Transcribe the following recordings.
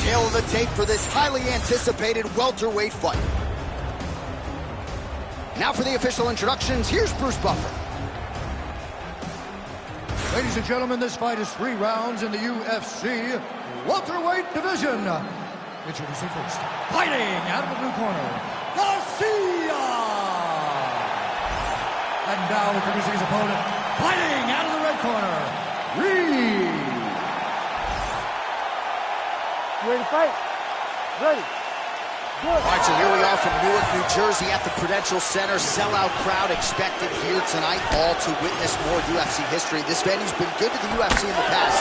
Tale of the tape for this highly anticipated welterweight fight. Now for the official introductions, here's Bruce Buffer. Ladies and gentlemen, this fight is 3 rounds in the UFC welterweight division. Introducing first, fighting out of the blue corner, Garcia! And now introducing his opponent, fighting out of the red corner, Reed! You ready to fight? Ready. All right, so here we are from Newark, New Jersey at the Prudential Center. Sellout crowd expected here tonight, all to witness more UFC history. This venue's been good to the UFC in the past.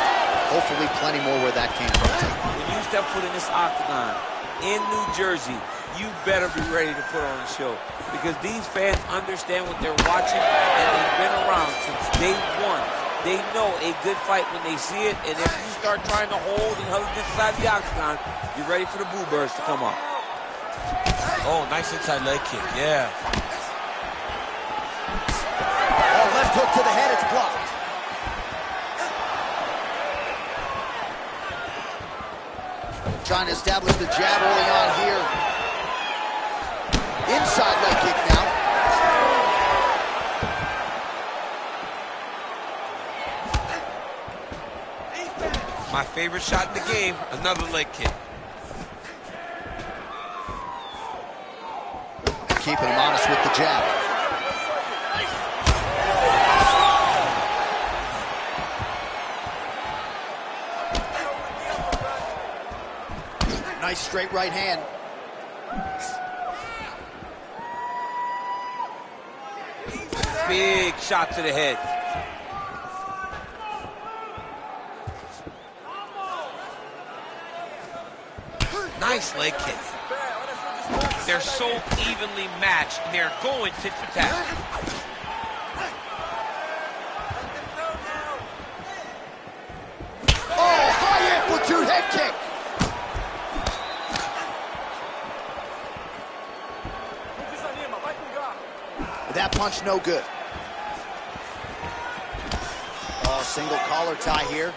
Hopefully plenty more where that came from. When you step foot in this octagon in New Jersey, you better be ready to put on a show, because these fans understand what they're watching, and they've been around since day one. They know a good fight when they see it, and if you start trying to hold and hug this side of the octagon, you're ready for the boo birds to come up. Oh, nice inside leg kick, yeah. Oh, left hook to the head, it's blocked. Trying to establish the jab early on here. Inside leg kick now. My favorite shot in the game, another leg kick. Keeping him honest with the jab. Nice straight right hand. Big shot to the head. Nice leg kick. They're so evenly matched, they're going tit for tat. Oh, high amplitude head kick. That punch no good. Oh, single collar tie here.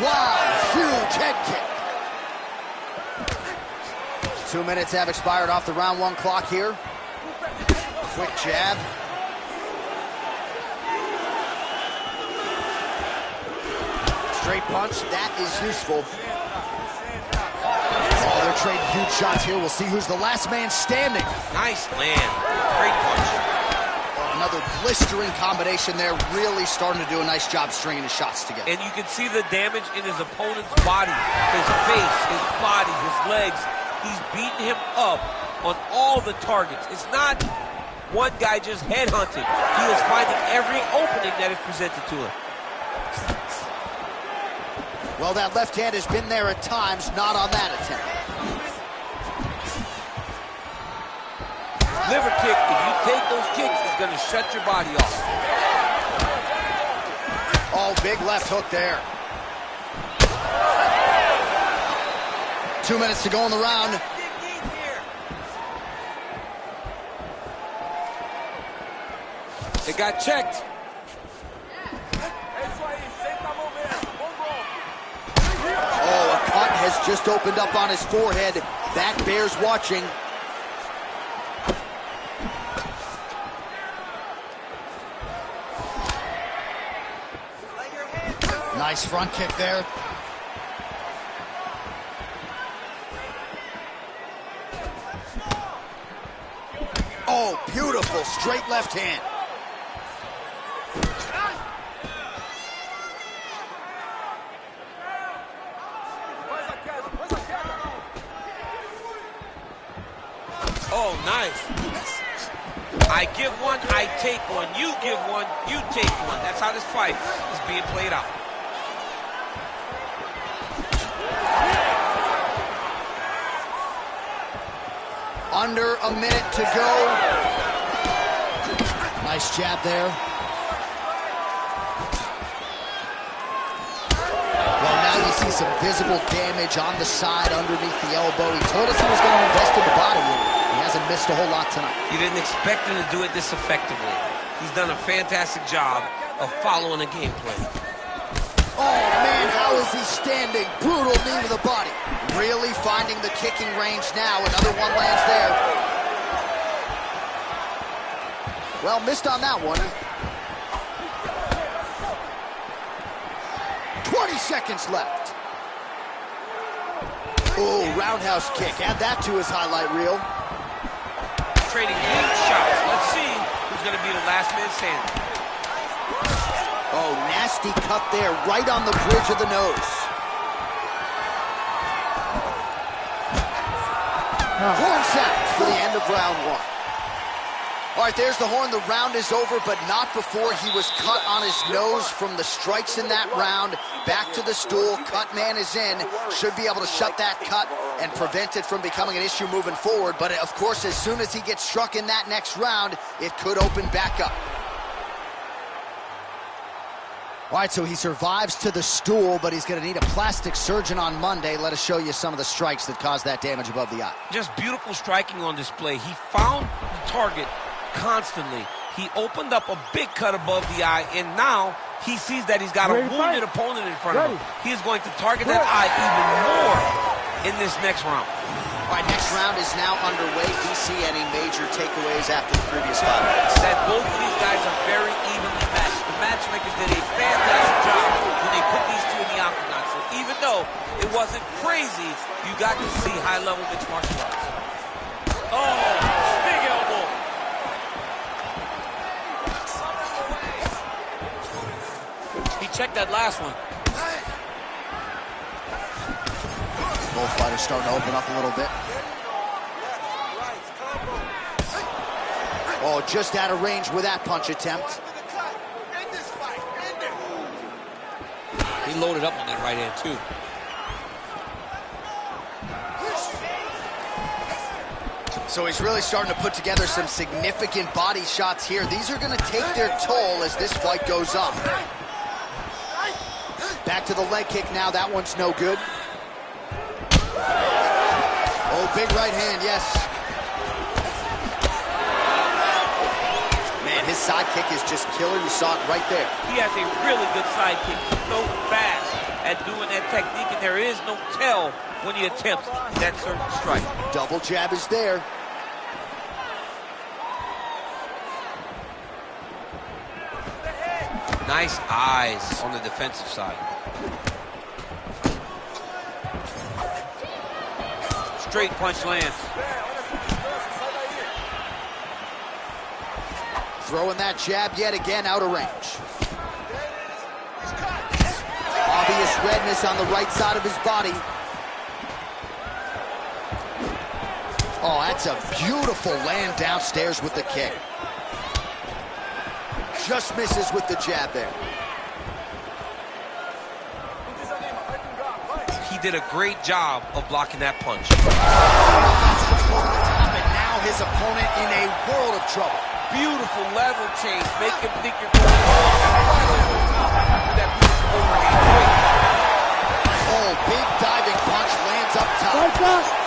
Wow, huge head kick. 2 minutes have expired off the round 1 clock here. Quick jab. Straight punch, that is useful. Oh, they're trading huge shots here. We'll see who's the last man standing. Nice land, great punch. Oh, another blistering combination there, really starting to do a nice job stringing his shots together. And you can see the damage in his opponent's body, his face, his body, his legs. He's beating him up on all the targets. It's not one guy just headhunting. He is finding every opening that is presented to him. Well, that left hand has been there at times, not on that attempt. Liver kick, if you take those kicks, it's going to shut your body off. Oh, big left hook there. 2 minutes to go in the round. It got checked. Oh, a cut has just opened up on his forehead. That bears watching. Nice front kick there. Oh, beautiful straight left hand. Oh, nice. I give one, I take one. You give one, you take one. That's how this fight is being played out. Under a minute to go. Nice jab there. Well, now you see some visible damage on the side underneath the elbow. He told us he was going to invest in the body, and he hasn't missed a whole lot tonight. You didn't expect him to do it this effectively. He's done a fantastic job of following a game plan. Oh, man, how is he standing? Brutal knee to the body. Really finding the kicking range now. Another one lands there. Well, missed on that one. 20 seconds left. Oh, roundhouse kick. Add that to his highlight reel. Trading huge shots. Let's see who's going to be the last man standing. Oh, nasty cut there, right on the bridge of the nose. Horn sounds for the end of round one. All right, there's the horn. The round is over, but not before he was cut on his nose from the strikes in that round. Back to the stool. Cut man is in. Should be able to shut that cut and prevent it from becoming an issue moving forward. But, of course, as soon as he gets struck in that next round, it could open back up. All right, so he survives to the stool, but he's going to need a plastic surgeon on Monday. Let us show you some of the strikes that caused that damage above the eye. Just beautiful striking on display. He found the target constantly. He opened up a big cut above the eye, and now he sees that he's got a wounded opponent in front of him. He is going to target that eye even more in this next round. All right, next round is now underway. DC, any major takeaways after the previous 5 minutes? That both of these guys are very evenly matched. The matchmakers did a fantastic job when they put these two in the octagon. So even though it wasn't crazy, you got to see high-level mixed martial arts. Oh, big elbow. He checked that last one. Both fighters starting to open up a little bit. Oh, just out of range with that punch attempt. He loaded up on that right hand, too. So he's really starting to put together some significant body shots here. These are going to take their toll as this fight goes on. Back to the leg kick now. That one's no good. Oh, big right hand, yes. Man, his side kick is just killer. You saw it right there. He has a really good side kick. He's so fast at doing that technique, and there is no tell when he attempts that certain strike. Double jab is there. Nice eyes on the defensive side. Straight punch lands. Throwing that jab yet again out of range. Obvious redness on the right side of his body. Oh, that's a beautiful land downstairs with the kick. Just misses with the jab there. He did a great job of blocking that punch. And now his opponent in a world of trouble. Beautiful level change. Make him think you're going that beautiful overhand. Oh, big diving punch lands up top.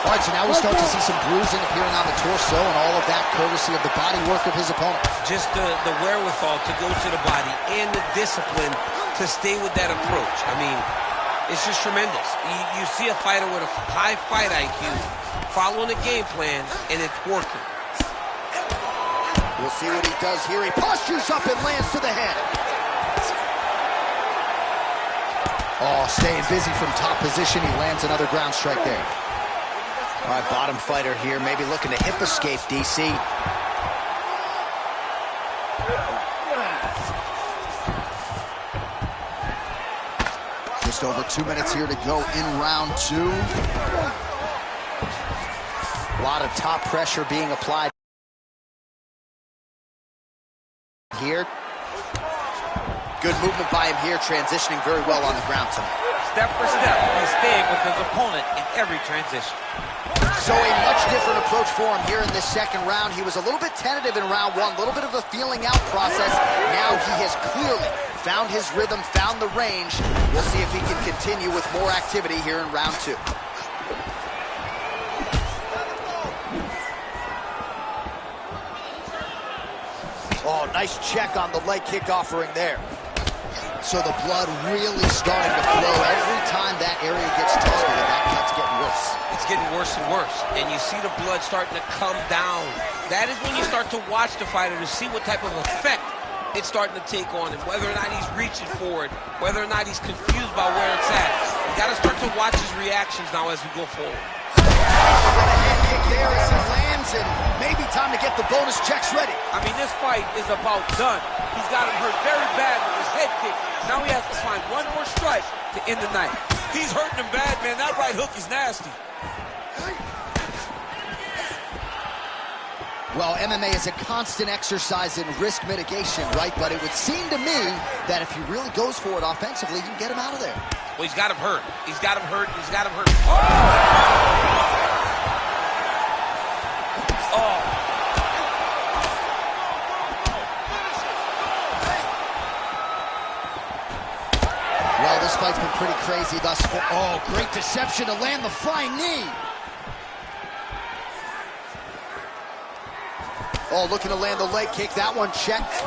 All right, so now we start to see some bruising appearing on the torso, and all of that courtesy of the body work of his opponent. Just the wherewithal to go to the body and the discipline to stay with that approach. I mean, it's just tremendous. You see a fighter with a high fight IQ following a game plan, and it's working. We'll see what he does here. He postures up and lands to the head. Oh, staying busy from top position. He lands another ground strike there. All right, bottom fighter here, maybe looking to hip escape, DC. Just over 2 minutes here to go in round 2. A lot of top pressure being applied here. Good movement by him here, transitioning very well on the ground tonight. Step for step, he's staying with his opponent in every transition. So a much different approach for him here in this second round. He was a little bit tentative in round 1, a little bit of a feeling out process. Now he has clearly found his rhythm, found the range. We'll see if he can continue with more activity here in round 2. Oh, nice check on the leg kick offering there. So the blood really starting to flow. Every time that area gets targeted, that cut's getting worse. It's getting worse and worse. And you see the blood starting to come down. That is when you start to watch the fighter to see what type of effect it's starting to take on him, whether or not he's reaching for it, whether or not he's confused by where it's at. You got to start to watch his reactions now as we go forward. A head kick there as he lands, and maybe time to get the bonus checks ready. I mean, this fight is about done. He's got him hurt very bad with his head kick. Now he has to find one more strike to end the night. He's hurting him bad, man. That right hook is nasty. Well, MMA is a constant exercise in risk mitigation, right? But it would seem to me that if he really goes for it offensively, you can get him out of there. Well, he's got him hurt. He's got him hurt. He's got him hurt. Oh! Well, this fight's been pretty crazy thus far. Oh, great deception to land the flying knee. Oh, looking to land the leg kick. That one checked.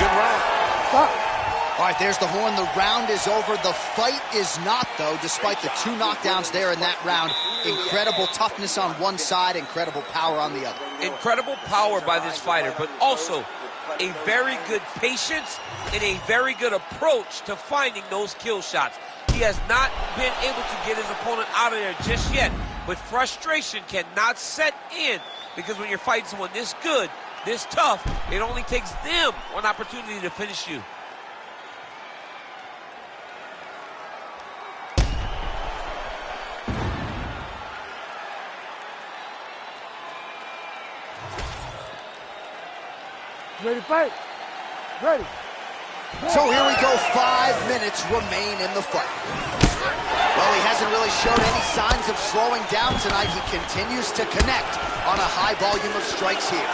Good round. Stop. All right, there's the horn. The round is over. The fight is not, though, despite the 2 knockdowns there in that round. Incredible toughness on one side, incredible power on the other. Incredible power by this fighter, but also a very good patience and a very good approach to finding those kill shots. He has not been able to get his opponent out of there just yet, but frustration cannot set in because when you're fighting someone this good, this tough, it only takes them one opportunity to finish you. Ready to fight? Ready. So here we go. 5 minutes remain in the fight. Well, he hasn't really shown any signs of slowing down tonight. He continues to connect on a high volume of strikes here.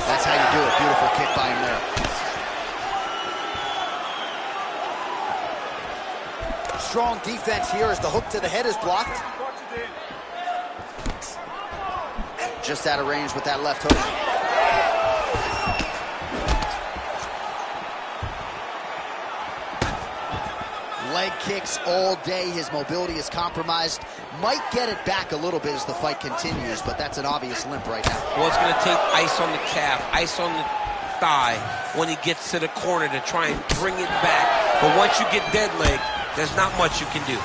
That's how you do it. Beautiful kick by him there. Strong defense here as the hook to the head is blocked. Just out of range with that left hook. Leg kicks all day. His mobility is compromised. Might get it back a little bit as the fight continues, but that's an obvious limp right now. Well, it's going to take ice on the calf, ice on the thigh when he gets to the corner to try and bring it back. But once you get dead leg, there's not much you can do.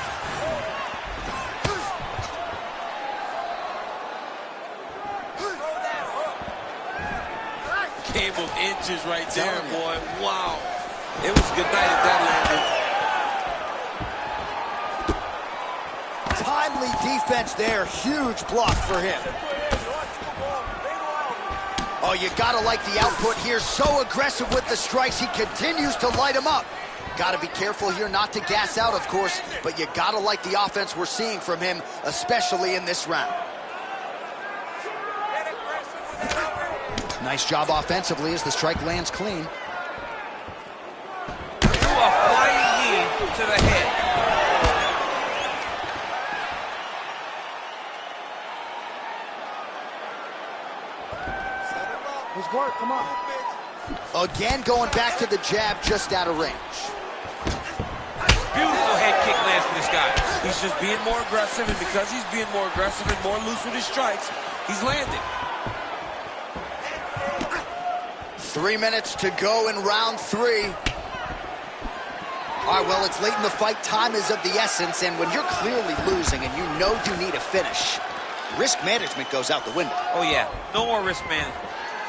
Game of inches right there, boy. Wow. It was a good night if that landed. Timely defense there. Huge block for him. Oh, you gotta like the output here. So aggressive with the strikes. He continues to light him up. Gotta be careful here not to gas out, of course, but you gotta like the offense we're seeing from him, especially in this round. Nice job offensively as the strike lands clean. A flying knee to the head. Let's work, come on. Again, going back to the jab, just out of range. Beautiful head kick lands for this guy. He's just being more aggressive, and because he's being more aggressive and more loose with his strikes, he's landing. 3 minutes to go in round 3. All right, well, it's late in the fight. Time is of the essence, and when you're clearly losing and you know you need a finish, risk management goes out the window. Oh, yeah. No more risk management.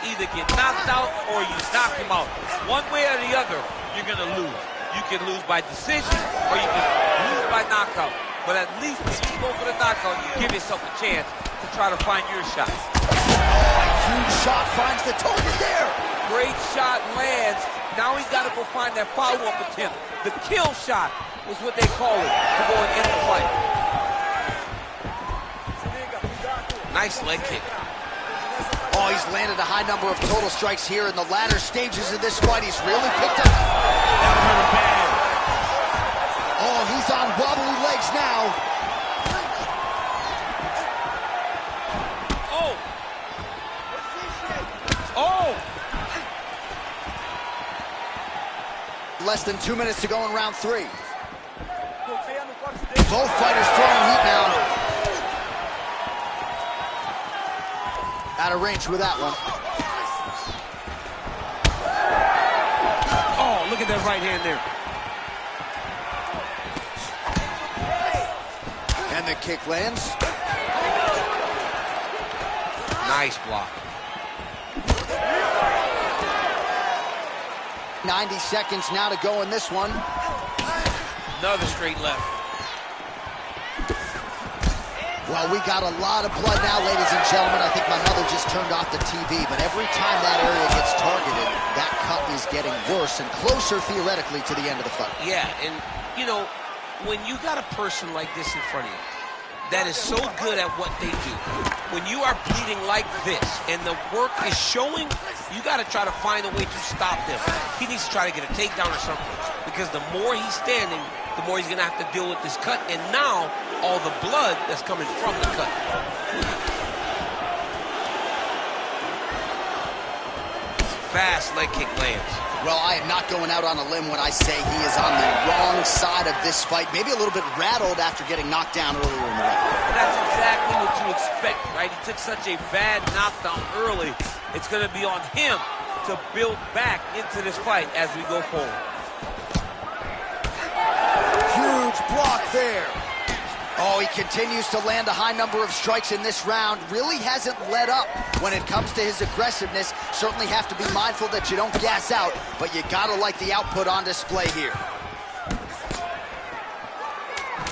Either get knocked out or you knock him out. One way or the other, you're going to lose. You can lose by decision or you can lose by knockout. But at least when you go for the knockout, you give yourself a chance to try to find your shot. Oh, a huge shot finds the target there. Great shot lands. Now he's got to go find that follow-up attempt. The kill shot is what they call it to go and end the fight. Nice leg kick. Oh, he's landed a high number of total strikes here in the latter stages of this fight. He's really picked up. That hurt bad. Oh, he's on wobbly legs legs now. Oh! Oh! Less than 2 minutes to go in round 3. Both fighters throwing heat now. Out of range with that one. Oh, look at that right hand there. And the kick lands. Nice block. 90 seconds now to go in this one. Another straight left. Well, we got a lot of blood now, ladies and gentlemen. I think my mother just turned off the TV, but every time that area gets targeted, that cut is getting worse and closer, theoretically, to the end of the fight. Yeah, and, you know, when you got a person like this in front of you that is so good at what they do, when you are bleeding like this and the work is showing, you got to try to find a way to stop them. He needs to try to get a takedown or something, because the more he's standing, the more he's going to have to deal with this cut, and now all the blood that's coming from the cut. Fast leg kick lands. Well, I am not going out on a limb when I say he is on the wrong side of this fight. Maybe a little bit rattled after getting knocked down earlier in the round. That's exactly what you expect, right? He took such a bad knockdown early. It's going to be on him to build back into this fight as we go forward. Huge block there. Oh, he continues to land a high number of strikes in this round. Really hasn't let up when it comes to his aggressiveness. Certainly have to be mindful that you don't gas out, but you gotta like the output on display here.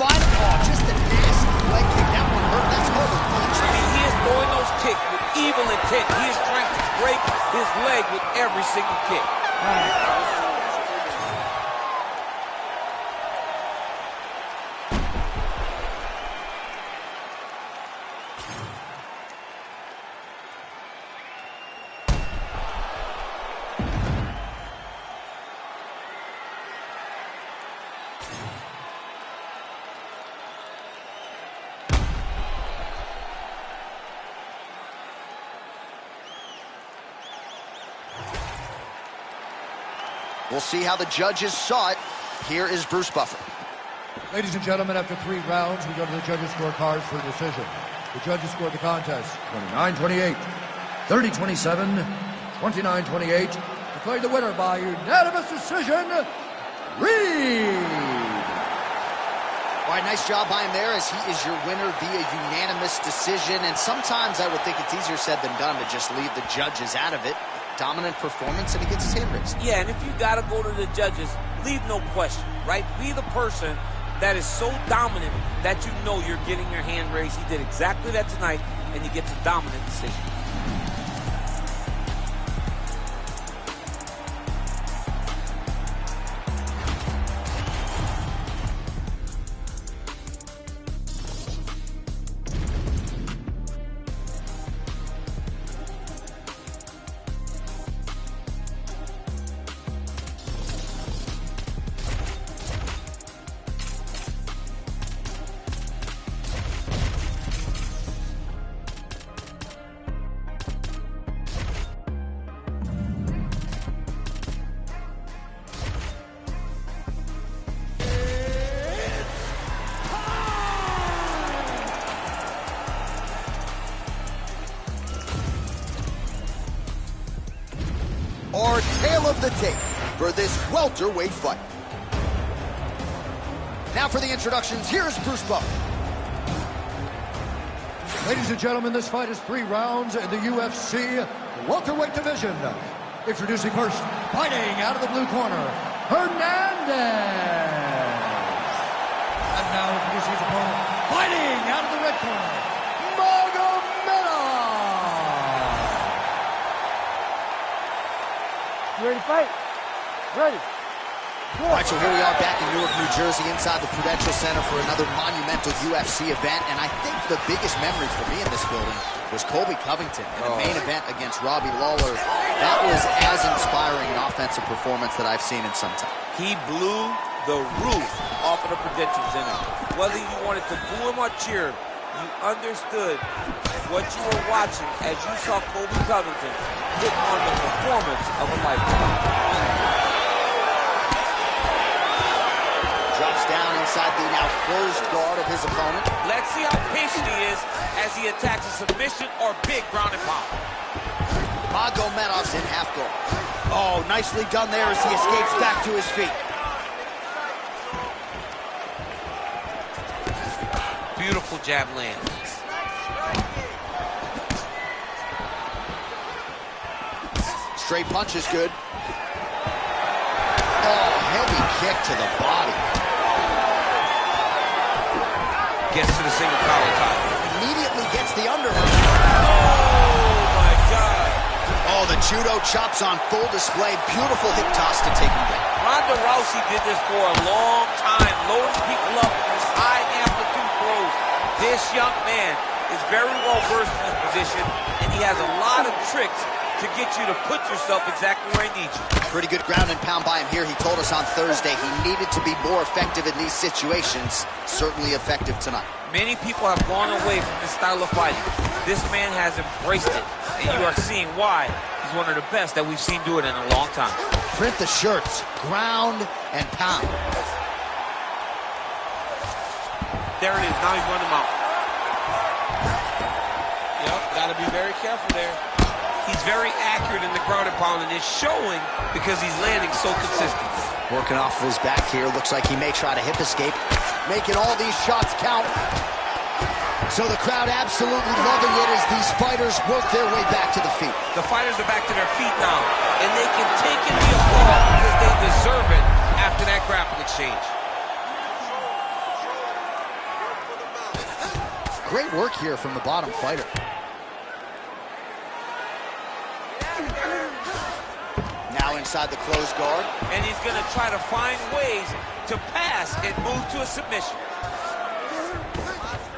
Final, oh, just a nasty leg kick. That one hurt. That's over. I mean, he is throwing those kicks with evil intent. He is trying to break his leg with every single kick. We'll see how the judges saw it. Here is Bruce Buffer. Ladies and gentlemen, after 3 rounds, we go to the judges' scorecards for a decision. The judges scored the contest 29-28, 30-27, 29-28. Declared the winner by unanimous decision, Reed. All right, nice job by him there, as he is your winner via unanimous decision. And sometimes I would think it's easier said than done to just leave the judges out of it. Dominant performance, and he gets his hand raised. Yeah, and if you got to go to the judges, leave no question, right? Be the person that is so dominant that you know you're getting your hand raised. He did exactly that tonight, and he gets a dominant decision. Our tale of the tape for this welterweight fight. Now for the introductions, here's Bruce Buffer. Ladies and gentlemen, this fight is 3 rounds in the UFC welterweight division. Introducing first, fighting out of the blue corner, Hernandez. And now introducing his opponent, fighting out of the red corner, Magomedov. You ready to fight? Ready. All right, so here we are back in Newark, New Jersey, inside the Prudential Center for another monumental UFC event. And I think the biggest memory for me in this building was Colby Covington in the main event against Robbie Lawler. That was as inspiring an offensive performance that I've seen in some time. He blew the roof off of the Prudential Center. Whether you wanted to boo him or cheer him, you understood what you were watching as you saw Colby Covington hit on the performance of a lifetime. Drops down inside the now closed guard of his opponent. Let's see how patient he is as he attacks a submission or big ground and pound. Magomedov's in half guard. Oh, nicely done there as he escapes back to his feet. Beautiful jab lands. Straight punch is good. Oh, heavy kick to the body. Gets to the single collar tie. Immediately gets the underhook. Oh, my God. Oh, the judo chops on full display. Beautiful hip toss to take him down. Ronda Rousey did this for a long time, loading people up with high amplitude throws. This young man is very well versed in this position, and he has a lot of tricks to get you to put yourself exactly where he needs you. Pretty good ground and pound by him here. He told us on Thursday he needed to be more effective in these situations. Certainly effective tonight. Many people have gone away from this style of fighting. This man has embraced it, and you are seeing why. He's one of the best that we've seen do it in a long time. Print the shirts, ground and pound. There it is. Now he's running him out. Yep, got to be very careful there. He's very accurate in the ground and pound, and it's showing because he's landing so consistently. Working off of his back here. Looks like he may try to hip escape. Making all these shots count. So the crowd absolutely loving it as these fighters work their way back to the feet. The fighters are back to their feet now, and they can take in the applause because they deserve it after that grappling exchange. Great work here from the bottom fighter. Now inside the closed guard. And he's going to try to find ways to pass and move to a submission.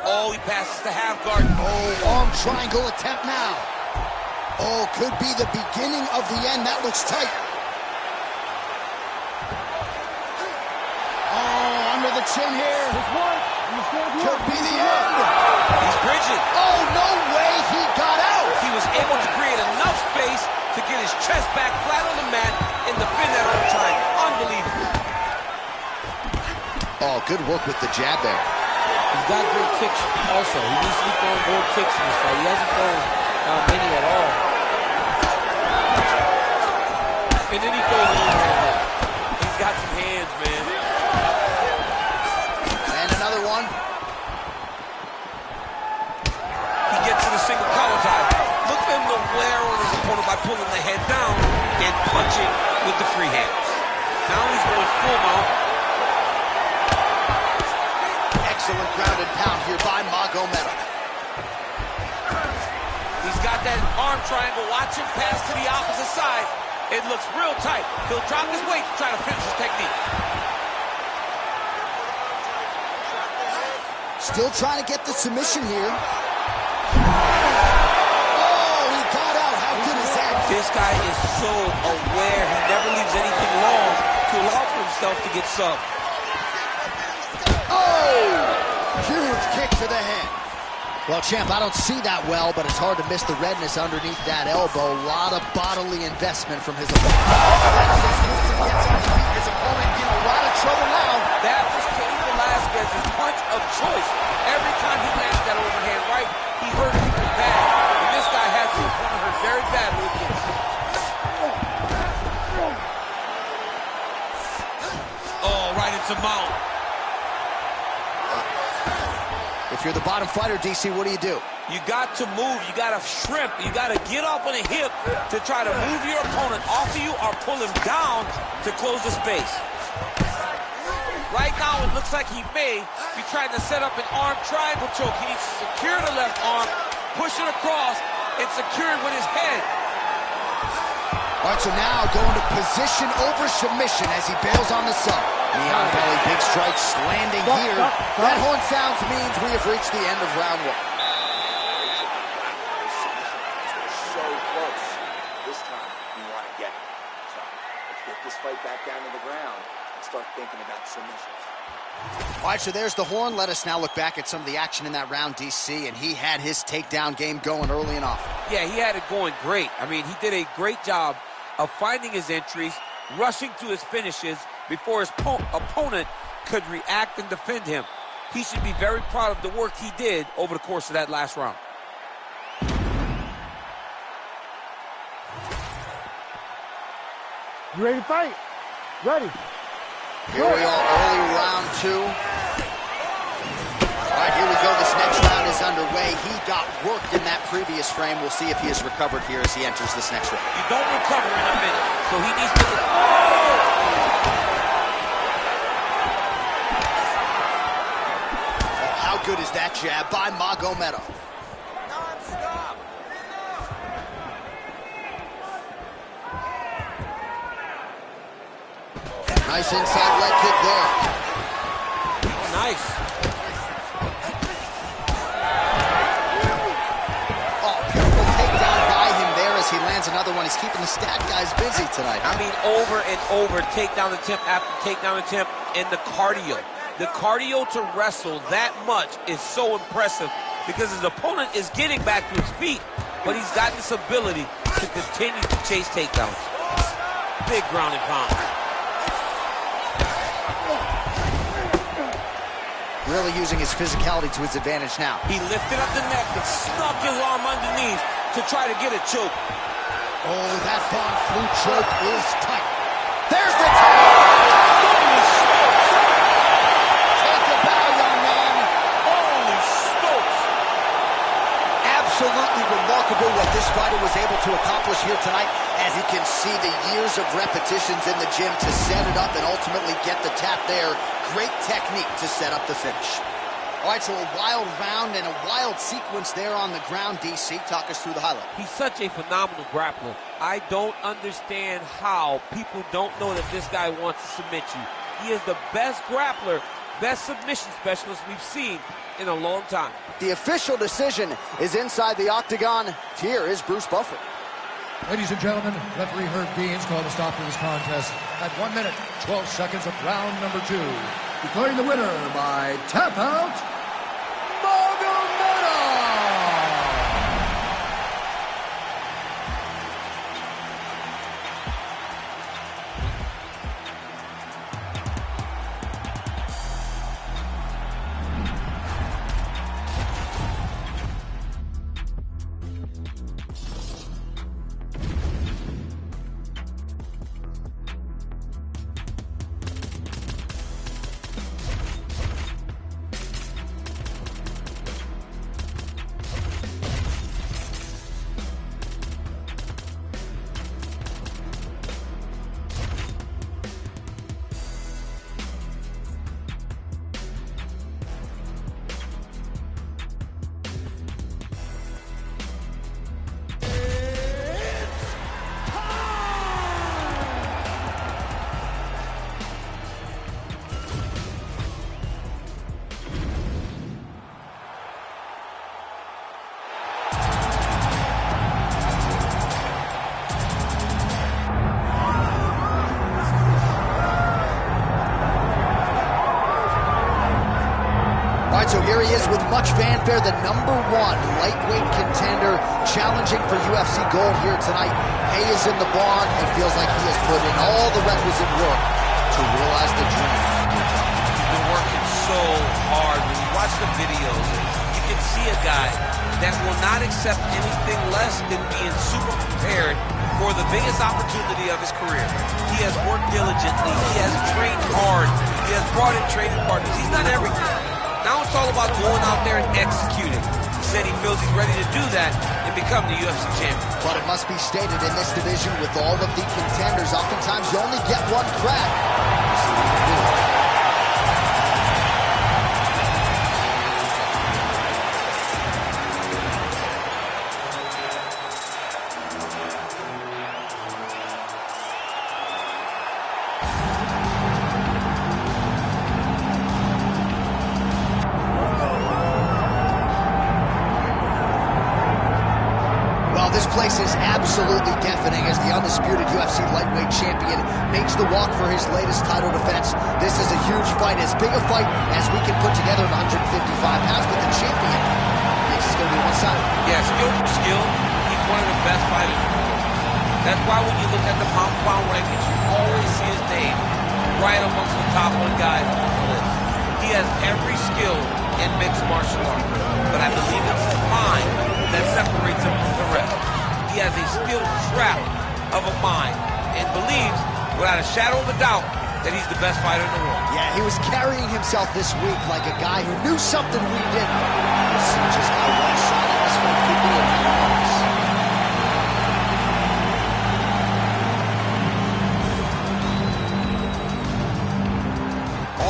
Oh, he passes the half guard. Oh, arm triangle attempt now. Oh, could be the beginning of the end. That looks tight. Oh, under the chin here. Could be the end. He's bridging. Oh, no way he got out. He was able to create enough space to get his chest back flat on the mat and defend that arm triangle. Unbelievable. Oh, good work with the jab there. He's got great kicks also. He needs to be throwing more kicks in this fight. He hasn't thrown many at all. And then he throws an overhand. He's got some hands, man. And another one. He gets to the single collar tie. Look for him to wear on his opponent by pulling the head down and punching with the free hand. Now he's going full mount. Excellent ground and pound here by Magomedov. He's got that arm triangle. Watch him pass to the opposite side. It looks real tight. He'll drop his weight to try to finish his technique. Still trying to get the submission here. Oh, he got out. How good is that? This guy is so aware. He never leaves anything long to allow for himself to get subbed. Oh! Huge kick to the head. Well, champ, I don't see that well, but it's hard to miss the redness underneath that elbow. A lot of bodily investment from his opponent. His opponent in a lot of trouble now. That was Cain Velasquez's punch of choice. Every time he landed that overhand right, he hurt people bad. And this guy has his opponent hurt very badly again. Oh, right into mount. If you're the bottom fighter, DC, what do? You got to move. You got to shrimp. You got to get up on a hip to try to move your opponent off of you or pull him down to close the space. Right now, it looks like he may be trying to set up an arm triangle choke. He needs to secure the left arm, push it across, and secure it with his head. All right, so now going to position over submission as he bails on the sub. Knee on belly, big strikes landing here. That horn sounds means we have reached the end of round one. So close. This time, we want to get it. So let's get this fight back down to the ground. Let's start thinking about submissions. All right, so there's the horn. Let us now look back at some of the action in that round, DC, and he had his takedown game going early and often. Yeah, he had it going great. I mean, he did a great job of finding his entries, rushing to his finishes before his opponent could react and defend him. He should be very proud of the work he did over the course of that last round. You ready to fight? Ready. Here we are, early round 2. All right, here we go. This next round is underway. He got worked in that previous frame. We'll see if he has recovered here as he enters this next round. You don't recover in a minute, so he needs to... How good is that jab by Magomedov? Non-stop. Nice inside leg kick there. Oh, nice. Oh, beautiful takedown by him there as he lands another one. He's keeping the stat guys busy tonight. I mean, over and over, takedown attempt after takedown attempt, and the cardio. The cardio to wrestle that much is so impressive because his opponent is getting back to his feet, but he's got this ability to continue to chase takedowns. Big ground and pound. Really using his physicality to his advantage now. He lifted up the neck and snuck his arm underneath to try to get a choke. Oh, that Von Flue choke is tight. There's the choke! Holy smokes! Take a bow, young man. Holy smokes! Absolutely remarkable what this fighter was able to accomplish here tonight. As you can see, the years of repetitions in the gym to set it up and ultimately get the tap there. Great technique to set up the finish. All right, so a wild round and a wild sequence there on the ground. DC, talk us through the highlight. He's such a phenomenal grappler. I don't understand how people don't know that this guy wants to submit you. He is the best grappler, best submission specialist we've seen in a long time. The official decision is inside the octagon. Here is Bruce Buffer. Ladies and gentlemen, referee Herb Deans called a stop to this contest at 1 minute, 12 seconds of round number 2. Declaring the winner by tap out, Magomedov! So here he is with much fanfare, the #1 lightweight contender, challenging for UFC gold here tonight. Hay is in the barn and feels like he has put in all the requisite work to realize the dream. He's been working so hard. When you watch the videos, you can see a guy that will not accept anything less than being super prepared for the biggest opportunity of his career. He has worked diligently. He has trained hard. He has brought in training partners. He's done everything. Now it's all about going out there and executing. He said he feels he's ready to do that and become the UFC champion. But it must be stated, in this division with all of the contenders, oftentimes you only get one crack. This place is absolutely deafening as the undisputed UFC lightweight champion makes the walk for his latest title defense. This is a huge fight, as big a fight as we can put together at 155 pounds, but the champion thinks it's going to be one-sided. Yeah, skill for skill, he's one of the best fighters in the world. That's why when you look at the pound-for-pound rankings, you always see his name right amongst the top 1 guys on the list. He has every skill in mixed martial arts, but I believe it's his mind that separates him from the rest. He has a skill trap of a mind and believes, without a shadow of a doubt, that he's the best fighter in the world. Yeah, he was carrying himself this week like a guy who knew something we didn't. We'll see just how one-sided this one could be in how long.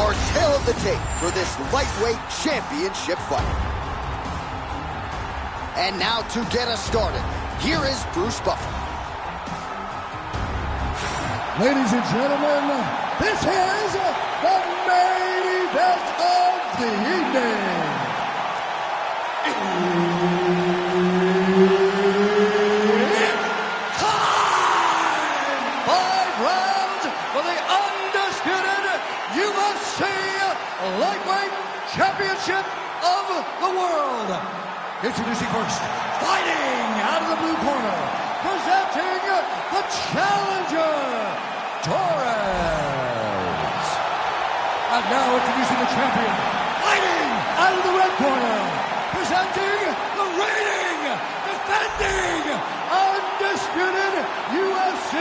Our tale of the tape for this lightweight championship fight. And now to get us started, here is Bruce Buffer. Ladies and gentlemen, this is the main event of the evening. 5 rounds for the undisputed UFC Lightweight Championship of the world. Introducing first, fighting out of the blue corner, presenting the challenger, Torres. And now introducing the champion, fighting out of the red corner, presenting the reigning, defending, undisputed UFC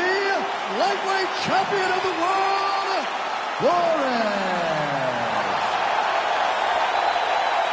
Lightweight Champion of the world, Torres.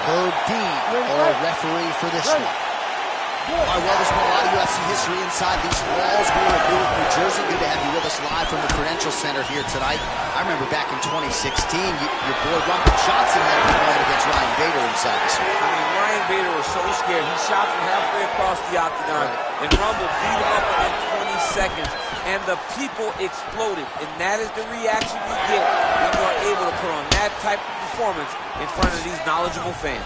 Herb Dean, our referee for this one. All right, well, there's been a lot of UFC history inside these walls. We're in Newark, New Jersey. Good to have you with us live from the Prudential Center here tonight. I remember back in 2016, your boy Rumble Johnson had a big fight against Ryan Bader inside this one. I mean, Ryan Bader was so scared. He shot from halfway across the octagon, and Rumble beat him up within 20 seconds, and the people exploded. And that is the reaction you get when you are able to put on that type of performance in front of these knowledgeable fans.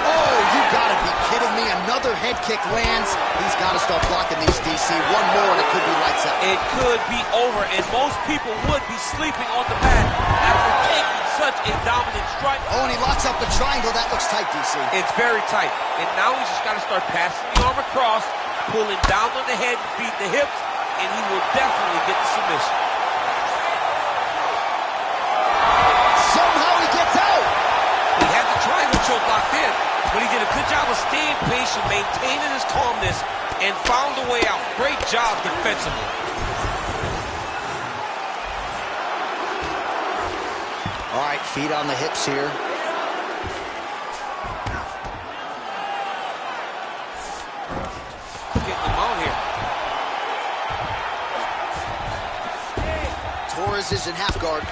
Oh, you gotta be kidding me. Another head kick lands. He's gotta start blocking these, DC. One more and it could be lights out. It could be over, and most people would be sleeping on the mat after taking such a dominant strike. Oh, and he locks up the triangle. That looks tight, DC. It's very tight. And now he's just got to start passing the arm across, pulling down on the head, feed the hips, and he will definitely get the submission. Somehow he gets out. He had the triangle choke locked in, but he did a good job of staying patient, maintaining his calmness, and found a way out. Great job defensively. All right, feet on the hips here. Getting him out here. Torres is in half guard.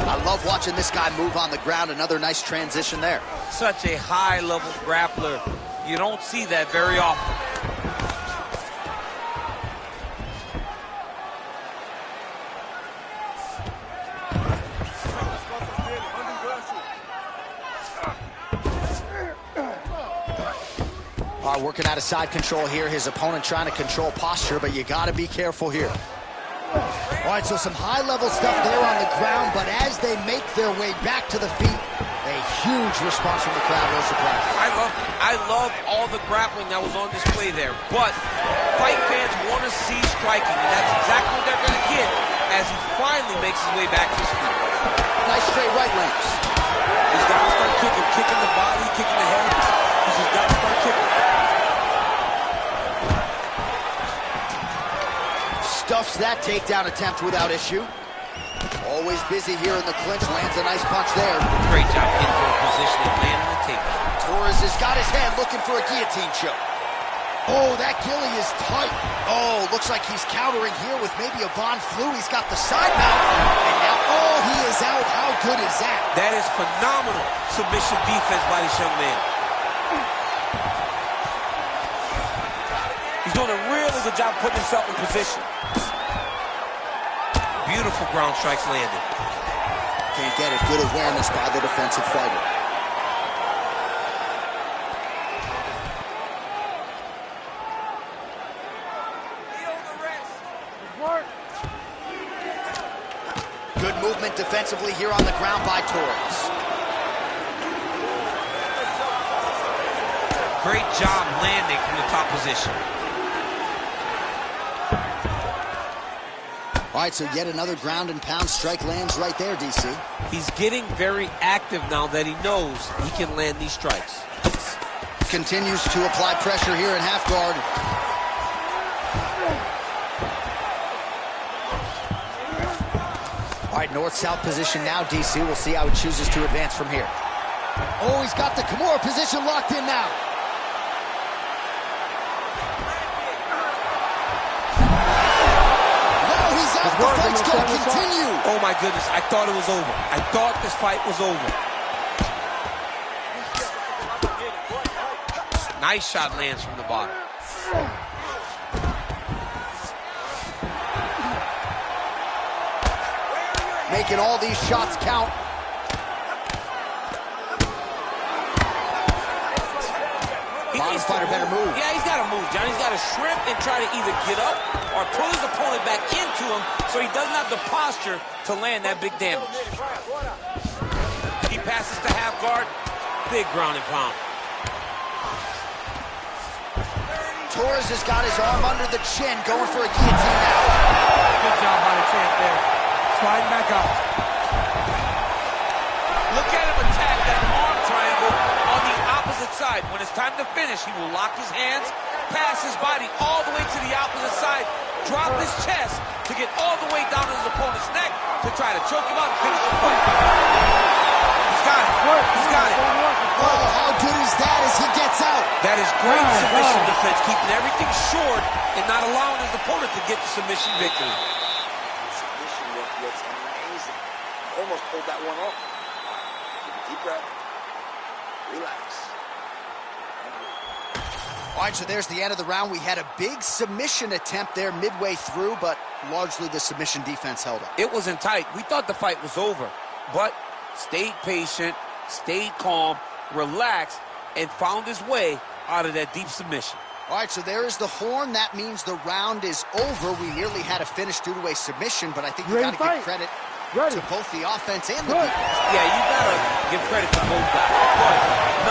I love watching this guy move on the ground. Another nice transition there. Such a high-level grappler. You don't see that very often. All right, working out of side control here. His opponent trying to control posture, but you got to be careful here. All right, so some high-level stuff there on the ground, but as they make their way back to the feet, a huge response from the crowd. No surprise. I love all the grappling that was on display there, but fight fans want to see striking, and that's exactly what they're going to get as he finally makes his way back to his feet. Nice straight right lands. He's got to start kicking the body, kicking the head. He's just got to start kicking. Stuffs that takedown attempt without issue. Always busy here in the clinch. Lands a nice punch there. Great job getting to a position and landing the takedown. Torres has got his hand looking for a guillotine choke. Oh, that gilly is tight. Oh, looks like he's countering here with maybe a Von Flue. He's got the side mount. And now, oh, he is out. How good is that? That is phenomenal submission defense by this young man. He's doing a really good job putting himself in position. Beautiful ground strikes landed. Can't get it. Good awareness by the defensive fighter. movement defensively here on the ground by Torres. Great job landing from the top position. All right, so yet another ground and pound strike lands right there, DC. He's getting very active now that he knows he can land these strikes. Continues to apply pressure here in half guard. All right, north-south position now, DC. We'll see how he chooses to advance from here. Oh, he's got the Kimura position locked in now. The fight's going to continue. Oh, my goodness. I thought it was over. I thought this fight was over. Nice shot lands from the bottom. Making all these shots count. Bottom fighter better move. Yeah, he's got to move, John. He's got to shrimp and try to either get up or pull his opponent back into him so he doesn't have the posture to land that big damage. He passes to half guard. Big ground and pound. Torres has got his arm under the chin, going for a guillotine now. Good job by the champ there. Sliding back up. Look at him attack that arm triangle on the opposite side. When it's time to finish, he will lock his hands, pass his body all the way to the opposite side, drop his chest to get all the way down to his opponent's neck to try to choke him out and finish the fight. He's got it. He's got it. Oh, how good is that as he gets out? That is great submission defense, keeping everything short and not allowing his opponent to get the submission victory. Submission looks amazing. Almost pulled that one off. Take a deep breath. Relax. All right, so there's the end of the round. We had a big submission attempt there midway through, but largely the submission defense held up. It wasn't tight. We thought the fight was over, but stayed patient, stayed calm, relaxed, and found his way out of that deep submission. All right, so there is the horn. That means the round is over. We nearly had a finish due to a submission, but I think you got to give credit to both the offense and the defense. Yeah, you got to give credit to both guys. But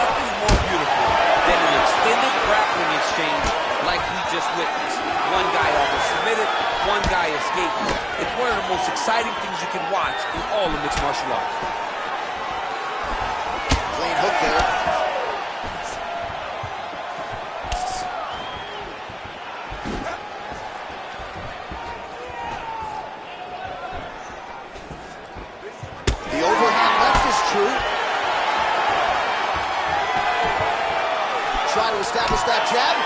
nothing more beautiful than an extended grappling exchange like we just witnessed. One guy almost submitted, one guy escaped. It's one of the most exciting things you can watch in all of mixed martial arts. Clean hook there. The overhand left is true. Try to establish that jab.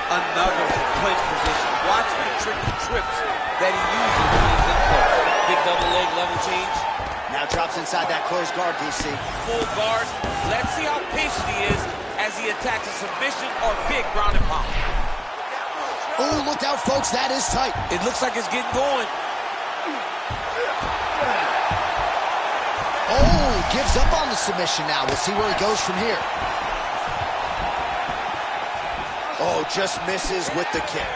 Another clinch position. Watch the tricky trips that he uses when he's in close. Big double leg level change. Now drops inside that closed guard, DC. Full guard. Let's see how patient he is as he attacks a submission or big ground and pound. Oh, look out, folks. That is tight. It looks like it's getting going. Oh, gives up on the submission now. We'll see where he goes from here. Oh, just misses with the kick.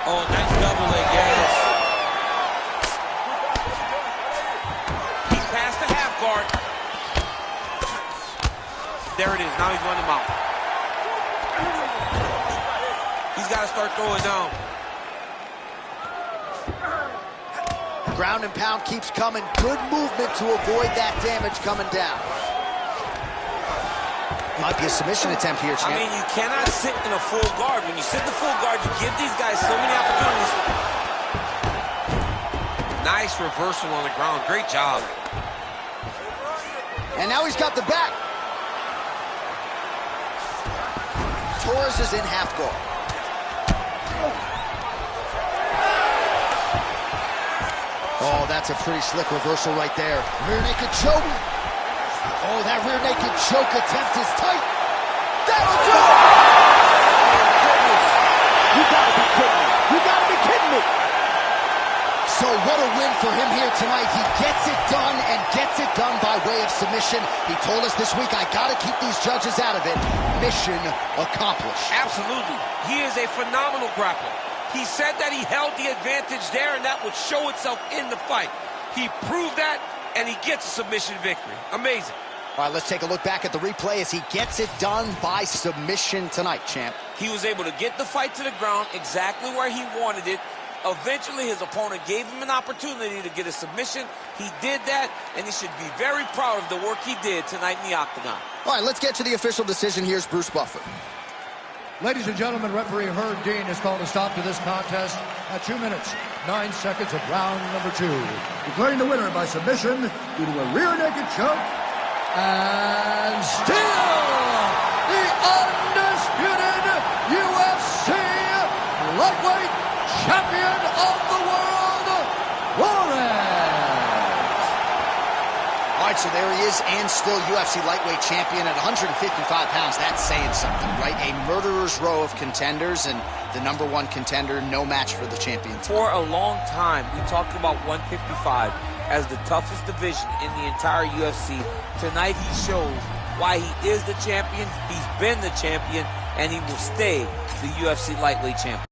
Oh, nice double leg, yes. He passed the half guard. There it is. Now he's running him out. He's got to start throwing down. Ground and pound keeps coming. Good movement to avoid that damage coming down. Might be a submission attempt here, champ. I mean, you cannot sit in a full guard. When you sit in the full guard, you give these guys so many opportunities. Nice reversal on the ground. Great job. And now he's got the back. Torres is in half guard. Oh, that's a pretty slick reversal right there. Rear naked choke. Oh, that rear naked choke attempt is tight. That'll do it! You gotta be kidding me. You gotta be kidding me. So what a win for him here tonight. He gets it done and gets it done by way of submission. He told us this week, I got to keep these judges out of it. Mission accomplished. Absolutely. He is a phenomenal grappler. He said that he held the advantage there, and that would show itself in the fight. He proved that, and he gets a submission victory. Amazing. All right, let's take a look back at the replay as he gets it done by submission tonight, champ. He was able to get the fight to the ground exactly where he wanted it. Eventually, his opponent gave him an opportunity to get a submission. He did that, and he should be very proud of the work he did tonight in the octagon. All right, let's get to the official decision. Here's Bruce Buffer. Ladies and gentlemen, referee Herb Dean has called a stop to this contest at 2 minutes, 9 seconds of round number 2. Declaring the winner by submission due to a rear naked choke and still the undisputed UFC lightweight champion of the world, Juarez. All right, so there he is, and still UFC lightweight champion at 155 pounds. That's saying something, right? A murderer's row of contenders, and the #1 contender, no match for the champion. For a long time, we talked about 155 as the toughest division in the entire UFC. Tonight, he shows why he is the champion. He's been the champion, and he will stay the UFC lightweight champion.